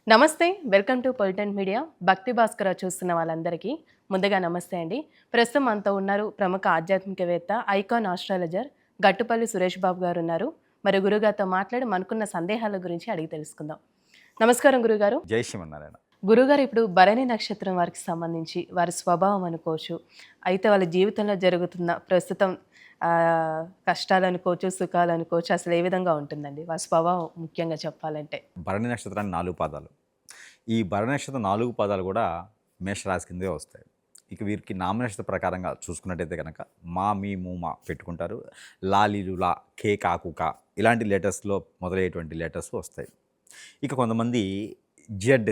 నమస్తే. Welcome to పొలిటెంట్ media. భక్తి భాస్కర చూస్తున్న వాళ్ళందరికీ ముందుగా నమస్తే అండి. ప్రస్తుతం మనతో ఉన్నారు ప్రముఖ ఆధ్యాత్మికవేత్త, ఐకాన్ ఆస్ట్రాలజర్ గట్టుపల్లి సురేష్ బాబు గారు ఉన్నారు. మరి గురుగారితో మాట్లాడి మనకున్న సందేహాల గురించి అడిగి తెలుసుకుందాం. నమస్కారం గురుగారు. జై శ్రీమన్నారాయణ. గురుగారు, ఇప్పుడు భరణి నక్షత్రం వారికి సంబంధించి వారి స్వభావం అనుకోవచ్చు, అయితే వాళ్ళ జీవితంలో జరుగుతున్న ప్రస్తుతం కష్టాలు అనుకోవచ్చు, సుఖాలు అనుకోవచ్చు, అసలు ఏ విధంగా ఉంటుందండి వారి స్వభావం ముఖ్యంగా చెప్పాలంటే? భరణి నక్షత్రానికి 4 పాదాలు. ఈ భరణి నక్షత్రం 4 పాదాలు కూడా మేషరాశి కిందే వస్తాయి. ఇక వీరికి నామనక్షత్ర ప్రకారంగా చూసుకున్నట్టయితే కనుక మా, మీ, ము, మా పెట్టుకుంటారు. లా, లీలు, లా, కే, కాకు, కా ఇలాంటి లెటర్స్లో మొదలయ్యేటువంటి లెటర్స్ వస్తాయి. ఇక కొంతమంది జెడ్,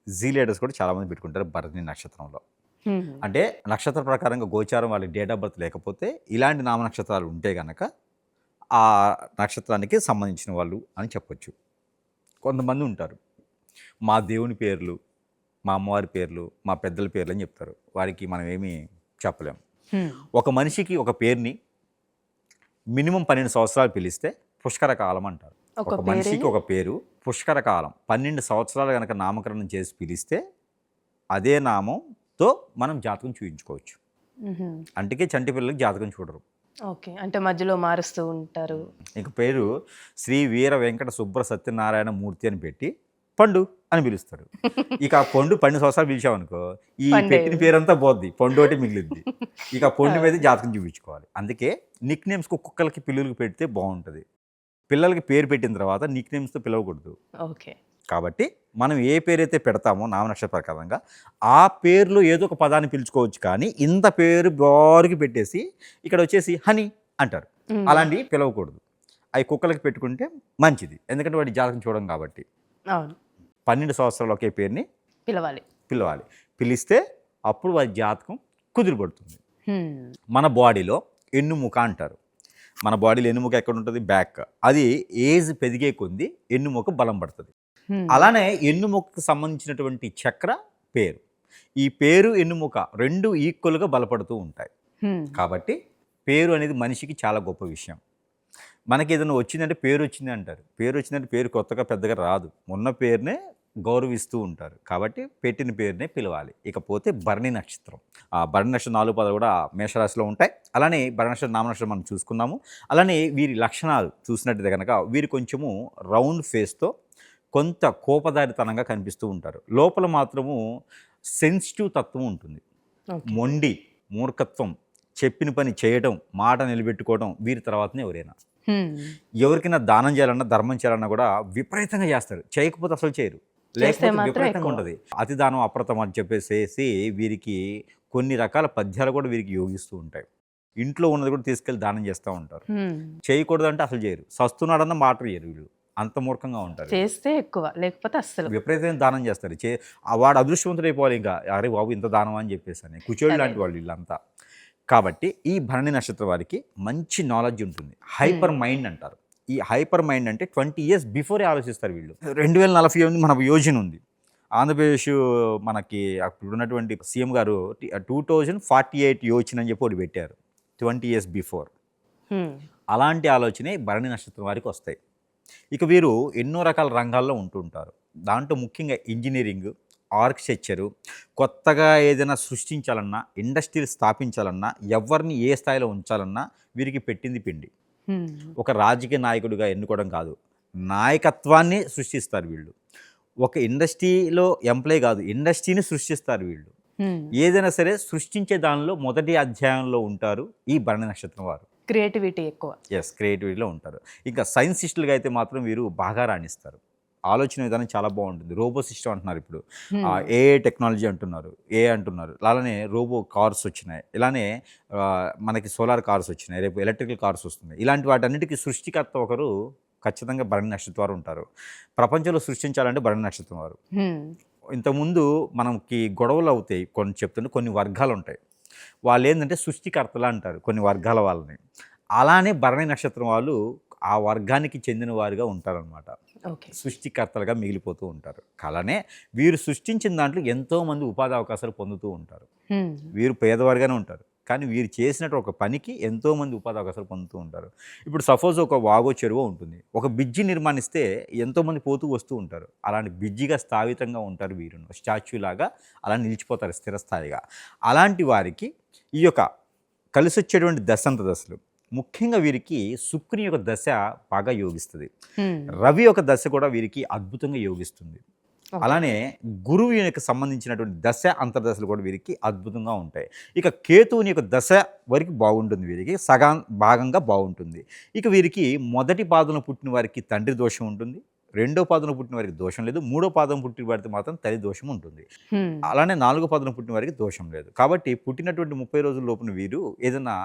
జీ లెటర్స్ కూడా చాలామంది పెట్టుకుంటారు భరణి నక్షత్రంలో. అంటే నక్షత్ర ప్రకారంగా గోచారం వాళ్ళకి డేట్ ఆఫ్ బర్త్ లేకపోతే ఇలాంటి నామ నక్షత్రాలు ఉంటే కనుక ఆ నక్షత్రానికి సంబంధించిన వాళ్ళు అని చెప్పొచ్చు. కొంతమంది ఉంటారు మా దేవుని పేర్లు, మా అమ్మవారి పేర్లు, మా పెద్దల పేర్లు అని చెప్తారు. వారికి మనం ఏమీ చెప్పలేం. ఒక మనిషికి ఒక పేరుని మినిమం 12 సంవత్సరాలు పిలిస్తే పుష్కర కాలం అంటారు. ఒక మనిషికి ఒక పేరు పుష్కర కాలం 12 సంవత్సరాలు కనుక నామకరణం చేసి పిలిస్తే అదే నామంతో మనం జాతకం చూపించుకోవచ్చు. అందుకే చంటి పిల్లలకి జాతకం చూడరు. ఓకే, అంటే మధ్యలో మారుస్తూ ఉంటారు. ఇంక పేరు శ్రీ వీర వెంకట సుబ్ర సత్యనారాయణ మూర్తి అని పెట్టి పండు అని పిలుస్తాడు. ఇక ఆ పండు 12 సంవత్సరాలు పిలిచామనుకో ఈ పెట్టిన పేరంతా పోద్ది, పండు ఒకటి మిగిలిద్ది. ఇక ఆ పండు మీద జాతకం చూపించుకోవాలి. అందుకే నిక్ నేమ్స్ కుక్కలకి పిల్లలకి పెడితే బాగుంటుంది. పిల్లలకి పేరు పెట్టిన తర్వాత నిక్ నేమ్స్తో పిలవకూడదు. ఓకే, కాబట్టి మనం ఏ పేరైతే పెడతామో నామనక్షత్ర ప్రకారంగా ఆ పేరులో ఏదో ఒక పదాన్ని పిలుచుకోవచ్చు. కానీ ఇంత పేరు బారుకి పెట్టేసి ఇక్కడ వచ్చేసి హనీ అంటారు, అలాంటివి పిలవకూడదు. అవి కుక్కలకి పెట్టుకుంటే మంచిది, ఎందుకంటే వాడి జాతకం చూడడం కాబట్టి. 12 సంవత్సరాలు ఒకే పేరుని పిలవాలి. పిలిస్తే అప్పుడు వారి జాతకం కుదిరిపడుతుంది. మన బాడీలో ఎన్నుముక అంటారు. మన బాడీలో ఎన్నుముక ఎక్కడ ఉంటుంది? బ్యాక్. అది ఏజ్ పెరిగే కొద్దీ ఎన్నుముక బలం పడుతుంది. అలానే ఎన్నుముకకు సంబంధించినటువంటి చక్ర పేరు, ఈ పేరు ఎన్నుముక రెండు ఈక్వల్గా బలపడుతూ ఉంటాయి. కాబట్టి పేరు అనేది మనిషికి చాలా గొప్ప విషయం. మనకి ఏదైనా వచ్చిందంటే పేరు వచ్చింది అంటారు. పేరు వచ్చిందంటే పేరు కొత్తగా పెద్దగా రాదు, ఉన్న పేరునే గౌరవిస్తూ ఉంటారు. కాబట్టి పెట్టిన పేరునే పిలవాలి. ఇకపోతే భరణి నక్షత్రం. ఆ భరణి నక్షత్రం 4 పాదాలు కూడా మేషరాశిలో ఉంటాయి. అలానే భరణి నక్షత్రం నామనక్షత్రం మనం చూసుకున్నాము. అలానే వీరి లక్షణాలు చూసినట్టయితే కనుక వీరు కొంచెము రౌండ్ ఫేస్తో కొంత కోపదారితనంగా కనిపిస్తూ ఉంటారు. లోపల మాత్రము సెన్సిటివ్ తత్వం ఉంటుంది. మొండి, మూర్ఖత్వం, చెప్పిన పని చేయడం, మాట నిలబెట్టుకోవడం వీరి తర్వాతనే ఎవరైనా. ఎవరికైనా దానం చేయాలన్నా, ధర్మం చేయాలన్నా కూడా విపరీతంగా చేస్తారు. చేయకపోతే అసలు చేయరు, లేకపోతే విపరీతంగా ఉంటుంది. అతి దానం అప్రతం అని చెప్పేసి వీరికి కొన్ని రకాల పద్యాలు కూడా వీరికి యోగిస్తూ ఉంటాయి. ఇంట్లో ఉన్నది కూడా తీసుకెళ్ళి దానం చేస్తూ ఉంటారు. చేయకూడదు అంటే అసలు చేయరు. సస్తున్నాడన్న మాట చేయరు. వీళ్ళు అంత మూర్ఖంగా ఉంటారు. చేస్తే ఎక్కువ, లేకపోతే అసలు విపరీతంగా దానం చేస్తారు. వాడు అదృష్టవంతుడైపోవాలి. ఇంకా అరే బాబు ఇంత దానం అని చెప్పేసి అని కుచోళ్ళు లాంటి వాళ్ళు వీళ్ళంతా. కాబట్టి ఈ భరణి నక్షత్రం వారికి మంచి నాలెడ్జ్ ఉంటుంది. హైపర్ మైండ్ అంటారు. ఈ హైపర్ మైండ్ అంటే 20 years బిఫోరే ఆలోచిస్తారు వీళ్ళు. 2048 మన యోజన ఉంది. ఆంధ్రప్రదేశ్ మనకి అప్పుడు ఉన్నటువంటి సీఎం గారు 2048 యోజన అని చెప్పి ఒకటి పెట్టారు 20 years బిఫోర్. అలాంటి ఆలోచనే భరణి నక్షత్రం వారికి వస్తాయి. ఇక వీరు ఎన్నో రకాల రంగాల్లో ఉంటుంటారు. దాంట్లో ముఖ్యంగా ఇంజనీరింగ్, ఆర్కిటెక్చరు, కొత్తగా ఏదైనా సృష్టించాలన్నా, ఇండస్ట్రీలు స్థాపించాలన్నా, ఎవరిని ఏ స్థాయిలో ఉంచాలన్నా వీరికి పెట్టింది పిండి. ఒక రాజకీయ నాయకుడిగా ఎన్నుకోవడం కాదు, నాయకత్వాన్ని సృష్టిస్తారు వీళ్ళు. ఒక ఇండస్ట్రీలో ఎంప్లాయ్ కాదు, ఇండస్ట్రీని సృష్టిస్తారు వీళ్ళు. ఏదైనా సరే సృష్టించే దానిలో మొదటి అధ్యాయంలో ఉంటారు ఈ భరణి నక్షత్రం వారు. క్రియేటివిటీ ఎక్కువ. క్రియేటివిటీలో ఉంటారు. ఇంకా సైన్సిస్టులుగా అయితే మాత్రం వీరు బాగా రాణిస్తారు. ఆలోచన విధానం చాలా బాగుంటుంది. రోబో సిస్టమ్ అంటున్నారు ఇప్పుడు, ఏఐ టెక్నాలజీ అంటున్నారు, అంటున్నారు. అలానే రోబో కార్స్ వచ్చినాయి. ఇలానే మనకి సోలార్ కార్స్ వచ్చినాయి, రేపు ఎలక్ట్రికల్ కార్స్ వస్తున్నాయి. ఇలాంటి వాటన్నిటికీ సృష్టికర్త ఒకరు ఖచ్చితంగా భరణి నక్షత్రం వారు ఉంటారు. ప్రపంచంలో సృష్టించాలంటే భరణి నక్షత్రం వారు. ఇంతకుముందు మనకి గొడవలు అవుతాయి, కొన్ని వర్గాలు ఉంటాయి. వాళ్ళు ఏంటంటే సృష్టికర్తలు అంటారు కొన్ని వర్గాల వాళ్ళని. అలానే భరణి నక్షత్రం వాళ్ళు ఆ వర్గానికి చెందిన వారుగా ఉంటారనమాట. సృష్టికర్తలుగా మిగిలిపోతూ ఉంటారు. అలానే వీరు సృష్టించిన దాంట్లో ఎంతోమంది ఉపాధి అవకాశాలు పొందుతూ ఉంటారు. వీరు పేదవారుగానే ఉంటారు, కానీ వీరు చేసినట్టు ఒక పనికి ఎంతోమంది ఉపాధి అవకాశాలు పొందుతూ ఉంటారు. ఇప్పుడు సపోజ్ ఒక వాగో చెరువు ఉంటుంది, ఒక బ్రిడ్జి నిర్మాణిస్తే ఎంతోమంది పోతూ వస్తూ ఉంటారు. అలాంటి బ్రిడ్జిగా స్థాపితంగా ఉంటారు వీరు, స్టాచ్యూ లాగా అలా నిలిచిపోతారు స్థిరస్థాయిగా. అలాంటి వారికి ఈ యొక్క కలిసి వచ్చేటువంటి దశలు ముఖ్యంగా వీరికి శుక్రుని యొక్క దశ బాగా యోగిస్తుంది. రవి యొక్క దశ కూడా వీరికి అద్భుతంగా యోగిస్తుంది. అలానే గురువు యొక్క సంబంధించినటువంటి దశ అంతర్దశలు కూడా వీరికి అద్భుతంగా ఉంటాయి. ఇక కేతువుని యొక్క దశ వరకు బాగుంటుంది, వీరికి భాగంగా బాగుంటుంది. ఇక వీరికి మొదటి పాదంలో పుట్టిన వారికి తండ్రి దోషం ఉంటుంది, రెండో పాదంలో పుట్టిన వారికి దోషం లేదు, మూడో పాదం పుట్టిన వారికి మాత్రం తల్లి దోషం ఉంటుంది. అలానే నాలుగో పాదంలో పుట్టిన వారికి దోషం లేదు. కాబట్టి పుట్టినటువంటి 30 రోజుల లోపున వీరు ఏదైనా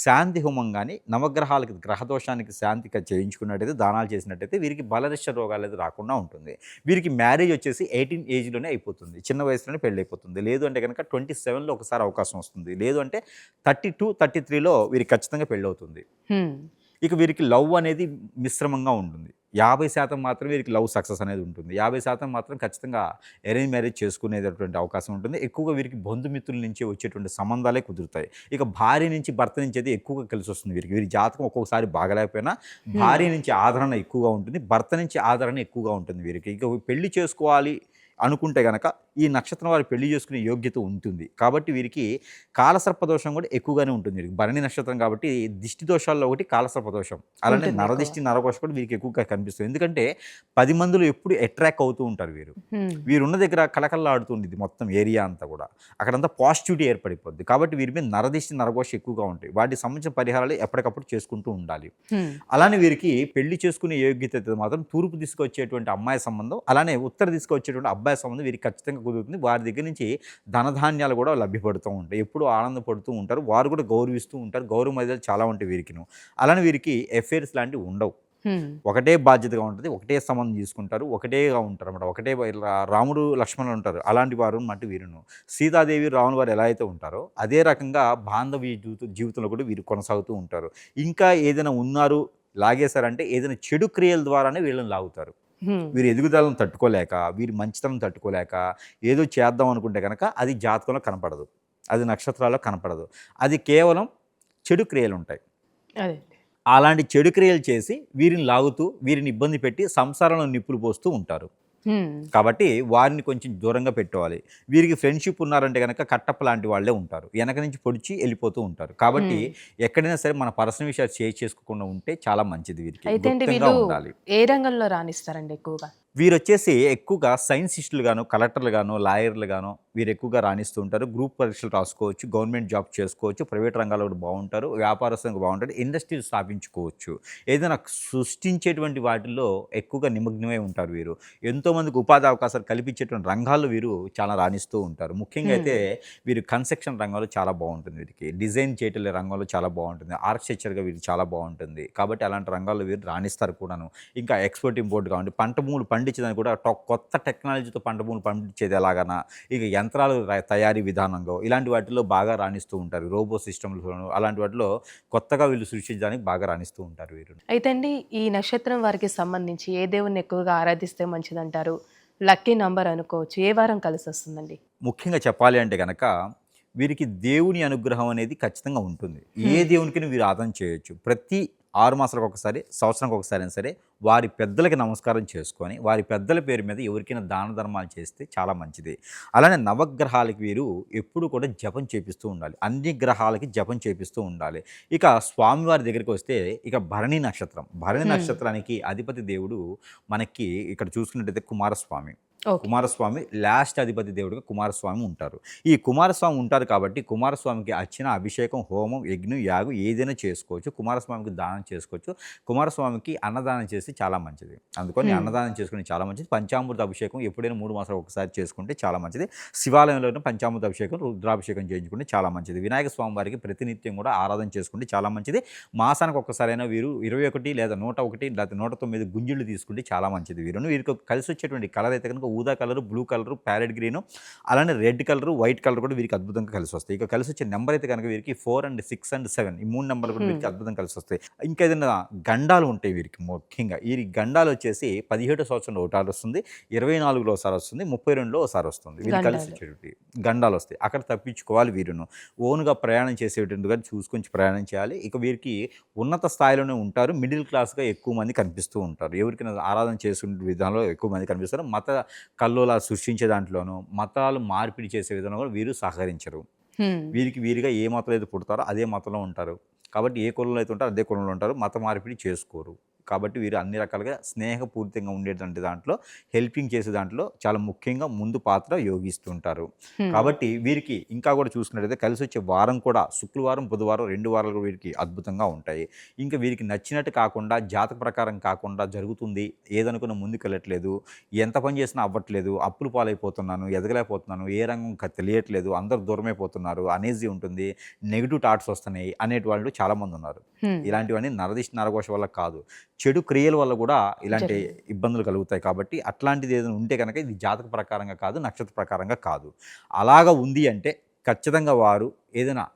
శాంతి హోమం కానీ నవగ్రహాలకి గ్రహదోషానికి శాంతి చేయించుకున్నట్టయితే, దానాలు చేసినట్టయితే వీరికి బలరిష్ట రోగాలు అయితే రాకుండా ఉంటుంది. వీరికి మ్యారేజ్ వచ్చేసి 18 ఏజ్లోనే అయిపోతుంది, చిన్న వయసులోనే పెళ్ళి అయిపోతుంది. లేదు అంటే కనుక 27లో ఒకసారి అవకాశం వస్తుంది, లేదు అంటే 32, 33లో వీరికి ఖచ్చితంగా పెళ్ళి అవుతుంది. ఇక వీరికి లవ్ అనేది మిశ్రమంగా ఉంటుంది. 50% మాత్రం వీరికి లవ్ సక్సెస్ అనేది ఉంటుంది, 50% మాత్రం ఖచ్చితంగా అరేంజ్ మ్యారేజ్ చేసుకునేటటువంటి అవకాశం ఉంటుంది. ఎక్కువగా వీరికి బంధుమిత్రుల నుంచి వచ్చేటువంటి సంబంధాలే కుదురుతాయి. ఇక భార్య నుంచి భర్త నుంచి అయితే ఎక్కువగా కలిసి వస్తుంది వీరికి. వీరి జాతకం ఒక్కొక్కసారి బాగలేకపోయినా భార్య నుంచి ఆదరణ ఎక్కువగా ఉంటుంది, భర్త నుంచి ఆదరణ ఎక్కువగా ఉంటుంది వీరికి. ఇక పెళ్లి చేసుకోవాలి అనుకుంటే కనుక ఈ నక్షత్రం వారు పెళ్లి చేసుకునే యోగ్యత ఉంటుంది. కాబట్టి వీరికి కాలసర్పదోషం కూడా ఎక్కువగానే ఉంటుంది. వీరికి భరణి నక్షత్రం కాబట్టి దిష్టి దోషాల్లో ఒకటి కాలసర్పదోషం, అలానే నరదిష్టి నరకోశ కూడా వీరికి ఎక్కువగా కనిపిస్తుంది. ఎందుకంటే 10 మందిలో ఎప్పుడు అట్రాక్ట్ అవుతూ ఉంటారు వీరు. వీరున్న దగ్గర కలకల్లాడుతూ ఉండేది మొత్తం ఏరియా అంతా కూడా, అక్కడంతా పాజిటివిటీ ఏర్పడిపోద్ది. కాబట్టి వీరి మీద నరదిష్టి నరకోశ ఎక్కువగా ఉంటాయి. వాటికి సంబంధించిన పరిహారాలు ఎప్పటికప్పుడు చేసుకుంటూ ఉండాలి. అలానే వీరికి పెళ్లి చేసుకునే యోగ్యత మాత్రం తూర్పు తీసుకొచ్చేటువంటి అమ్మాయి సంబంధం, అలానే ఉత్తర తీసుకొచ్చేటువంటి అబ్బాయి సంబంధం వీరికి ఖచ్చితంగా కుదురుతుంది. వారి దగ్గర నుంచి ధనధాన్యాలు కూడా లభ్యపడుతూ ఉంటాయి, ఎప్పుడూ ఆనందపడుతూ ఉంటారు. వారు కూడా గౌరవిస్తూ ఉంటారు, గౌరవ మర్యాదలు చాలా ఉంటాయి వీరికిను. అలానే వీరికి అఫేర్స్ లాంటివి ఉండవు, ఒకటే బాధ్యతగా ఉంటుంది, ఒకటే సంబంధం తీసుకుంటారు, ఒకటేగా ఉంటారు అన్నమాట. ఒకటే రాముడు లక్ష్మణులు ఉంటారు, అలాంటి వారు అన్నమాట వీరును. సీతాదేవి రాములు వారు ఎలా అయితే ఉంటారో అదే రకంగా బాంధవ్య జీవితంలో కూడా వీరు కొనసాగుతూ ఉంటారు. ఇంకా ఏదైనా ఉన్నారు లాగేశారంటే ఏదైనా చెడు క్రియల ద్వారానే వీళ్ళని లాగుతారు. వీరి ఎదుగుదలను తట్టుకోలేక, వీరి మంచితనం తట్టుకోలేక ఏదో చేద్దాం అనుకుంటే కనుక అది జాతకంలో కనపడదు, అది నక్షత్రాల్లో కనపడదు, అది కేవలం చెడు క్రియలు ఉంటాయి. అలాంటి చెడు క్రియలు చేసి వీరిని లాగుతూ వీరిని ఇబ్బంది పెట్టి సంసారంలో నిప్పులు పోస్తూ ఉంటారు. కాబట్టి వారిని కొంచెం దూరంగా పెట్టుకోవాలి. వీరికి ఫ్రెండ్షిప్ ఉన్నారంటే కనుక కట్టప్ప లాంటి వాళ్ళే ఉంటారు, వెనక నుంచి పొడిచి వెళ్ళిపోతూ ఉంటారు. కాబట్టి ఎక్కడైనా సరే మన పర్సనల్ విషయాలు షేర్ చేసుకోకుండా ఉంటే చాలా మంచిది. వీరికి ఉండాలి. ఏ రంగంలో రాణిస్తారండి ఎక్కువగా? వీరు వచ్చేసి ఎక్కువగా సైన్సిస్టులు గాను, కలెక్టర్లు గాను, లాయర్లు గాను వీరు ఎక్కువగా రాణిస్తూ ఉంటారు. గ్రూప్ పరీక్షలు రాసుకోవచ్చు, గవర్నమెంట్ జాబ్ చేసుకోవచ్చు, ప్రైవేట్ రంగాల్లో కూడా బాగుంటారు, వ్యాపారస్తులకు బాగుంటారు, ఇండస్ట్రీలు స్థాపించుకోవచ్చు. ఏదైనా సృష్టించేటువంటి వాటిల్లో ఎక్కువగా నిమగ్నమై ఉంటారు వీరు. ఎంతోమందికి ఉపాధి అవకాశాలు కల్పించేటువంటి రంగాల్లో వీరు చాలా రాణిస్తూ ఉంటారు. ముఖ్యంగా అయితే వీరు కన్స్ట్రక్షన్ రంగంలో చాలా బాగుంటుంది, వీరికి డిజైన్ చేయటం రంగంలో చాలా బాగుంటుంది, ఆర్కిటెక్చర్గా వీరు చాలా బాగుంటుంది. కాబట్టి అలాంటి రంగాల్లో వీరు రాణిస్తారు కూడాను. ఇంకా ఎక్స్పోర్ట్ ఇంపోర్ట్ కావండి, పంట భూములు పండించడానికి కూడా కొత్త టెక్నాలజీతో పంట భూములు పండించేది ఎలాగనా, ఇక యంత్రాలు తయారీ విధానంలో ఇలాంటి వాటిలో బాగా రాణిస్తూ ఉంటారు. రోబో సిస్టమ్లు అలాంటి వాటిలో కొత్తగా వీళ్ళు సృష్టించడానికి బాగా రాణిస్తూ ఉంటారు వీరు. అయితే అండి, ఈ నక్షత్రం వారికి సంబంధించి ఏ దేవుణ్ణి ఎక్కువగా ఆరాధిస్తే మంచిదంటారు? లక్కీ నంబర్ అనుకోవచ్చు, ఏ వారం కలిసి వస్తుందండి? ముఖ్యంగా చెప్పాలి అంటే కనుక వీరికి దేవుని అనుగ్రహం అనేది ఖచ్చితంగా ఉంటుంది. ఏ దేవునికైనా వీరు ఆరాధన చేయొచ్చు. ప్రతి 6 మాసాలకు ఒకసారి, సంవత్సరానికి ఒకసారి అయినా సరే వారి పెద్దలకి నమస్కారం చేసుకొని వారి పెద్దల పేరు మీద ఎవరికైనా దాన ధర్మాలు చేస్తే చాలా మంచిది. అలానే నవగ్రహాలకి వీరు ఎప్పుడు కూడా జపం చేపిస్తూ ఉండాలి, అన్ని గ్రహాలకి జపం చేపిస్తూ ఉండాలి. ఇక స్వామివారి దగ్గరికి వస్తే ఇక భరణి నక్షత్రానికి అధిపతి దేవుడు మనకి ఇక్కడ చూసుకున్నట్టయితే కుమారస్వామి. కుమారస్వామి లాస్ట్ అధిపతి దేవుడిగా కుమారస్వామి ఉంటారు. ఈ కుమారస్వామి ఉంటారు కాబట్టి కుమారస్వామికి అర్చన, అభిషేకం, హోమం, యజ్ఞం, యాగం ఏదైనా చేసుకోవచ్చు. కుమారస్వామికి దానం చేసుకోవచ్చు. కుమారస్వామికి అన్నదానం చేస్తే చాలా మంచిది. అందుకని అన్నదానం చేసుకుని చాలా మంచిది. పంచామృత అభిషేకం ఎప్పుడైనా 3 మాసాలు ఒకసారి చేసుకుంటే చాలా మంచిది. శివాలయంలో పంచామృత అభిషేకం, రుద్రాభిషేకం చేయించుకుంటే చాలా మంచిది. వినాయక స్వామి వారికి ప్రతినిత్యం కూడా ఆరాధన చేసుకుంటే చాలా మంచిది. మాసానికి ఒక్కసారైనా వీరు 21 లేదా 101 లేదా 109 గుంజిళ్ళు తీసుకుంటే చాలా మంచిది. వీరికి కలిసి వచ్చేటువంటి కలర్ అయితే కనుక ఊదా colour, blue colour, parrot green, అలానే రెడ్ కలర్, వైట్ కలర్ కూడా వీరికి అద్భుతంగా కలిసి వస్తాయి. ఇక కలిసి వచ్చే నెంబర్ అయితే కనుక వీరికి 4 and 6 and 7 ఈ 3 నెంబర్లు కూడా వీరికి అద్భుతంగా కలిసి వస్తాయి. ఇంకా ఏదైనా గండాలు ఉంటాయి వీరికి, ముఖ్యంగా ఈ గండాలు వచ్చేసి 17 సంవత్సరంలో ఒకసారి వస్తుంది, 24లో ఒకసారి వస్తుంది, 32లో ఒకసారి వస్తుంది. వీళ్ళు కలిసి గండాలు. వచ్చేటి గండాలు వస్తాయి. అక్కడ తప్పించుకోవాలి వీరును. ఓన్గా ప్రయాణం చేసేటట్టుగా చూసుకొని ప్రయాణం చేయాలి. ఇక వీరికి ఉన్నత స్థాయిలోనే ఉంటారు. మిడిల్ క్లాస్గా ఎక్కువ మంది కనిపిస్తూ ఉంటారు. ఎవరికైనా ఆరాధన చేసుకునే విధానంలో ఎక్కువ మంది కనిపిస్తారు. మత కల్లోలాలు సృష్టించే దాంట్లోనూ, మతాలు మార్పిడి చేసే విధానంలో కూడా వీరు సహకరించరు. వీరిగా ఏ మతంలో అయితే పుడతారో అదే మతంలో ఉంటారు. కాబట్టి ఏ కులంలో అయితే ఉంటారో అదే కులంలో ఉంటారు. మత మార్పిడి చేసుకోరు. కాబట్టి వీరు అన్ని రకాలుగా స్నేహపూరితంగా ఉండేటువంటి దాంట్లో, హెల్పింగ్ చేసే దాంట్లో చాలా ముఖ్యంగా ముందు పాత్ర యోగిస్తుంటారు. కాబట్టి వీరికి ఇంకా కూడా చూసుకున్నట్టయితే కలిసి వచ్చే వారం కూడా శుక్రవారం, బుధవారం 2 వారాలు కూడా వీరికి అద్భుతంగా ఉంటాయి. ఇంకా వీరికి నచ్చినట్టు కాకుండా, జాతక ప్రకారం కాకుండా జరుగుతుంది, ఏదనుకున్నా ముందుకు వెళ్ళట్లేదు, ఎంత పని చేసినా అవ్వట్లేదు, అప్పులు పాలైపోతున్నాను, ఎదగలేకపోతున్నాను, ఏ రంగం తెలియట్లేదు, అందరూ దూరమైపోతున్నారు, అనేజీ ఉంటుంది, నెగిటివ్ థాట్స్ వస్తున్నాయి అనేటి వాళ్ళు చాలామంది ఉన్నారు. ఇలాంటివన్నీ నరదిష్టి నరఘోష వల్ల కాదు, చెడు క్రియల వల్ల కూడా ఇలాంటి ఇబ్బందులు కలుగుతాయి. కాబట్టి అట్లాంటిది ఏదైనా ఉంటే కనుక ఇది జాతక ప్రకారంగా కాదు, నక్షత్ర ప్రకారంగా కాదు. అలాగా ఉంది అంటే ఖచ్చితంగా వారు ఏదైనా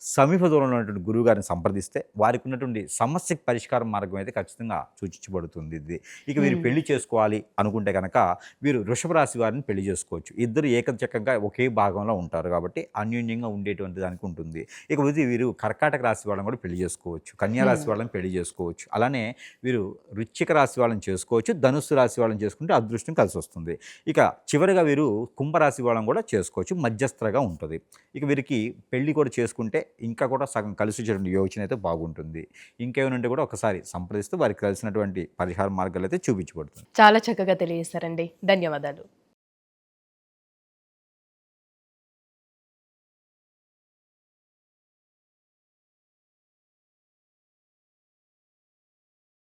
సమీప దూరంలో ఉన్నటువంటి గురువుగారిని సంప్రదిస్తే వారికి ఉన్నటువంటి సమస్యకి పరిష్కార మార్గం అయితే ఖచ్చితంగా సూచించబడుతుంది ఇది. ఇక వీరు పెళ్లి చేసుకోవాలి అనుకుంటే కనుక వీరు వృషభ రాశి వారిని పెళ్లి చేసుకోవచ్చు. ఇద్దరు ఏకచక్కంగా ఒకే భాగంలో ఉంటారు కాబట్టి అన్యోన్యంగా ఉండేటువంటి దానికి ఉంటుంది. ఇక వీరు కర్కాటక రాశి వాళ్ళని కూడా పెళ్లి చేసుకోవచ్చు, కన్యా రాశి వాళ్ళని పెళ్లి చేసుకోవచ్చు. అలానే వీరు వృశ్చిక రాశి వాళ్ళని చేసుకోవచ్చు, ధనుస్సు రాశి వాళ్ళని చేసుకుంటే అదృష్టం కలిసి వస్తుంది. ఇక చివరిగా వీరు కుంభరాశి వాళ్ళని కూడా చేసుకోవచ్చు, మధ్యస్థగా ఉంటుంది. ఇక వీరికి పెళ్లి కూడా చేసుకుంటే ఇంకా కూడా సగం కలిసి వచ్చేటువంటి యోచన అయితే బాగుంటుంది. ఇంకేమైనా ఉంటే కూడా ఒకసారి సంప్రదిస్తూ వారికి కలిసినటువంటి పరిహార మార్గాలు అయితే చూపించబడుతుంది. చాలా చక్కగా తెలియజేశారండి. ధన్యవాదాలు.